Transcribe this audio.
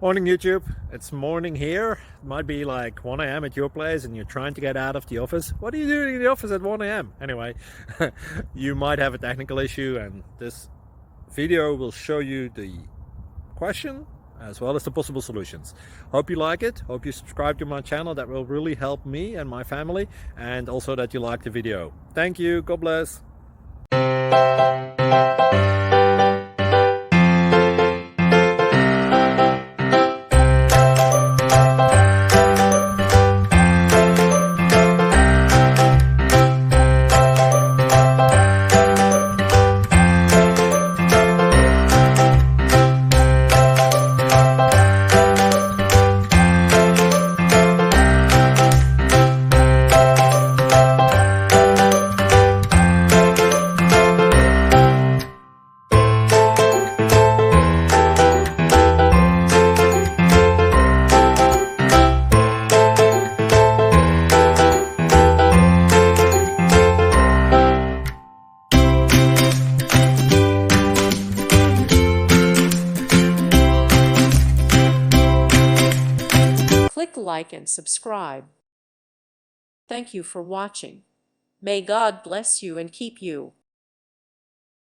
Morning YouTube, it's morning here. It might be like 1 a.m. at your place and you're trying to get out of the office. What are you doing in the office at 1 a.m.? Anyway, you might have a technical issue and this video will show you the question as well as the possible solutions. Hope you like it, hope you subscribe to my channel. That will really help me and my family, and also that you like the video. Thank you, God bless. Click like and subscribe. Thank you for watching. May God bless you and keep you.